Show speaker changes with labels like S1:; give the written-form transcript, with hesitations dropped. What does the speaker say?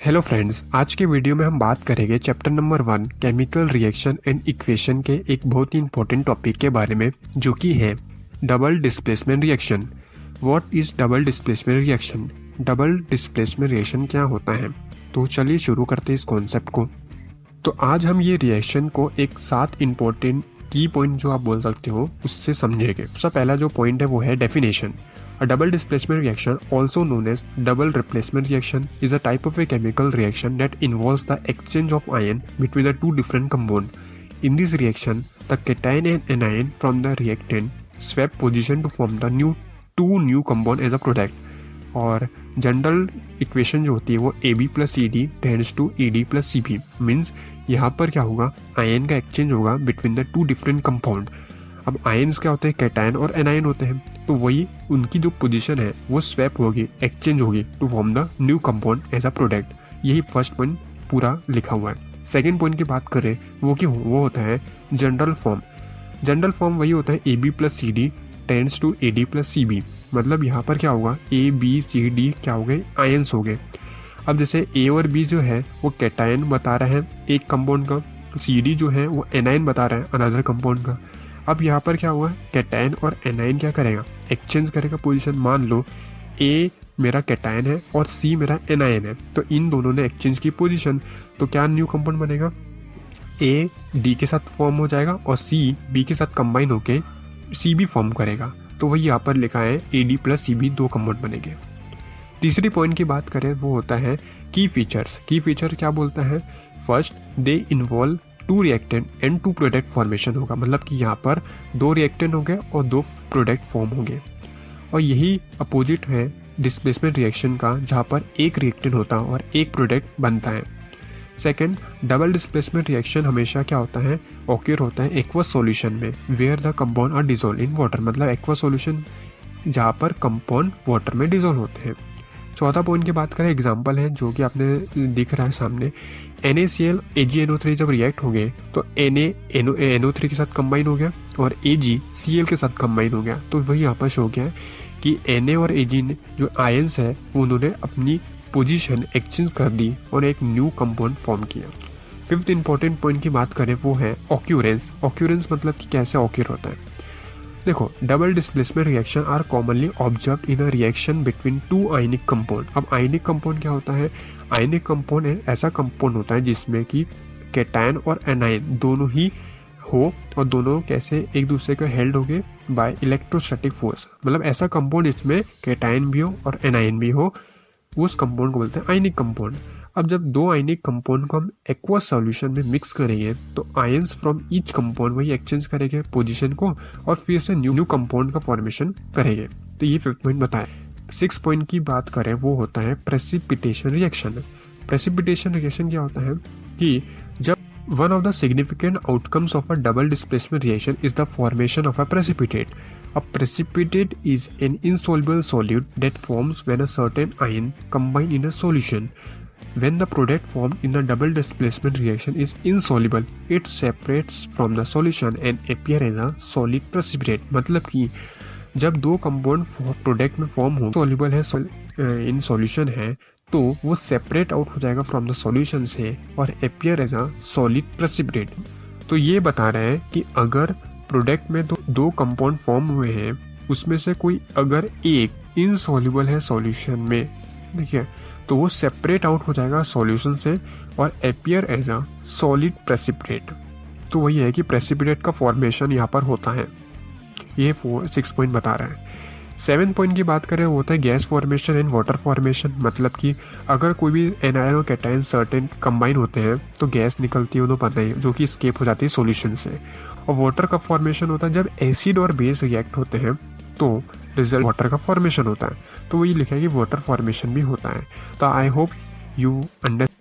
S1: Hello friends, आज के video में हम बात करेंगे chapter number 1 chemical reaction and equation के एक बहुत ही इंपॉर्टेंट टॉपिक के बारे में, जो कि है double displacement reaction. What is double displacement reaction? Double displacement reaction क्या होता है? तो चलिए शुरू करते हैं इस कॉन्सेप्ट को। तो आज हम ये रिएक्शन को एक 7 इंपॉर्टेंट की पॉइंट जो आप बोल सकते हो उससे समझेंगे। सबसे पहला जो पॉइंट है वो है definition. A double displacement reaction, also known as double replacement reaction, is a type of a chemical reaction that involves the exchange of ion between the two different compounds. In this reaction, the cation and anion from the reactant swap position to form the two new compound as a product. और general equation जो होती है वो AB plus CD tends to ED plus CB means यहाँ पर क्या होगा, ion का एक्सचेंज होगा between the two different compound. अब आयन्स क्या होते हैं, कैटायन और एनायन होते हैं, तो वही उनकी जो पोजीशन है वो स्वैप होगी, एक्सचेंज होगी to form the new compound as a product. यही फर्स्ट पॉइंट पूरा लिखा हुआ है। सेकेंड पॉइंट की बात करें वो होता है जनरल फॉर्म। जनरल फॉर्म वही होता है AB plus CD tends to AD plus CB। मतलब यहाँ पर क्या होगा, ABCD क्या हो गए, आयन्स हो गए। अब जैसे A और B जो है वो कैटायन बता रहे हैं एक कंपाउंड का, CD जो है वो एनायन बता रहे हैं अनदर कंपाउंड का। अब यहाँ पर क्या हुआ, कैटायन और एनायन क्या करेगा, एक्सचेंज करेगा पोजीशन। मान लो A मेरा कैटायन है और C मेरा एनायन है, तो इन दोनों ने एक्सचेंज की पोजीशन, तो क्या न्यू कंपाउंड बनेगा, A D के साथ फॉर्म हो जाएगा और C B के साथ कंबाइन होके CB फॉर्म करेगा। तो वही यहाँ पर लिखा है AD प्लस CB दो कंपाउंड बनेंगे। तीसरी पॉइंट की बात करें वो होता है की फीचर्स। की फीचर क्या बोलता है, first they involve two reactant and two product formation होगा। मतलब कि यहाँ पर दो रिएक्टेंट होंगे और दो प्रोडक्ट फॉर्म होंगे। और यही अपोजिट है डिस्प्लेसमेंट रिएक्शन का, जहाँ पर एक रिएक्टेंट होता है और एक प्रोडक्ट बनता है। सेकेंड, डबल डिस्प्लेसमेंट रिएक्शन हमेशा क्या होता है, ऑक्यूर होता है एक्वस सॉल्यूशन में, where the compound are dissolve in water. मतलब एक्वस सॉल्यूशन जहाँ पर कंपाउंड वाटर में डिसॉल्व होते हैं। चौथा पॉइंट की बात करें, एग्जांपल है जो कि आपने दिख रहा है सामने, NaCl AgNO3 जब रिएक्ट हो गए तो NaNO3 के साथ कंबाइन हो गया और AgCl के साथ कंबाइन हो गया। तो वही यहाँ पर शो किया है कि Na और Ag जो आयंस है उन्होंने अपनी पोजीशन एक्सचेंज कर दी और एक न्यू कंपाउंड फॉर्म किया। फिफ्थ इंपॉर्टेंट पॉइंट की बात करें वो है ऑक्यूरेंस। ऑक्यूरेंस मतलब कि कैसे ऑक्यूर होता है। देखो, double displacement reaction are commonly observed in a reaction between two ionic compound. अब आयनिक कंपाउंड क्या होता है, आयनिक कंपाउंड ऐसा कंपाउंड होता है जिसमें कि कैटायन और एनायन दोनों ही हो और दोनों कैसे एक दूसरे को हेल्ड हो गए बाय इलेक्ट्रोस्टैटिक फोर्स। मतलब ऐसा कंपाउंड जिसमें कैटायन भी हो और एनायन भी हो, उस कंपाउंड को बोलते हैं आयनिक कंपाउंड। अब जब दो आयनिक कंपाउंड को हम एक्वस सॉल्यूशन में मिक्स करेंगे तो आयंस फ्रॉम ईच कंपाउंड वही एक्सचेंज करेंगे पोजीशन को और फिर से न्यू कंपाउंड का फॉर्मेशन करेंगे। तो ये फिफ्थ पॉइंट बताया। सिक्स पॉइंट की बात करें वो होता है प्रेसिपिटेशन रिएक्शन। प्रेसिपिटेशन रिएक्शन क्या होता है कि जब one of the significant outcomes of a double displacement reaction is the formation of a precipitate. A precipitate is an insoluble solute that forms when a certain ion combine in a solution. When the product formed in the double displacement reaction is insoluble, it separates from the solution and appear as a solid precipitate. मतलब कि जब दो compound product में form हो, soluble है in solution है, तो वो सेपरेट आउट हो जाएगा फ्रॉम द सॉल्यूशन से और appear as a solid precipitate. तो ये बता रहे हैं कि अगर प्रोडक्ट में दो कंपाउंड फॉर्म हुए हैं, उसमें से कोई अगर एक इनसॉल्युबल है सॉल्यूशन में, देखिए, तो वो सेपरेट आउट हो जाएगा सॉल्यूशन से और appear as a solid precipitate. तो वही है कि प्रेसिपिटेट का फॉर्मेशन यहाँ पर होता है। ये 6 पॉइंट बता रहा है। 7 पॉइंट की बात करें वो होता है gas formation and water formation. मतलब कि अगर कोई भी एनायन और कैटायन सर्टेन कंबाइन होते हैं तो गैस निकलती है, उन्हें पता है, जो कि स्केप हो जाती है सॉल्यूशन से। और वाटर का फॉर्मेशन होता है जब एसिड और बेस रिएक्ट होते हैं तो रिजल्ट वाटर का फॉर्मेशन होता है। तो वही लिखा है कि वाटर फॉर्मेशन भी होता है। तो आई होप यू अंडरस्टैंड।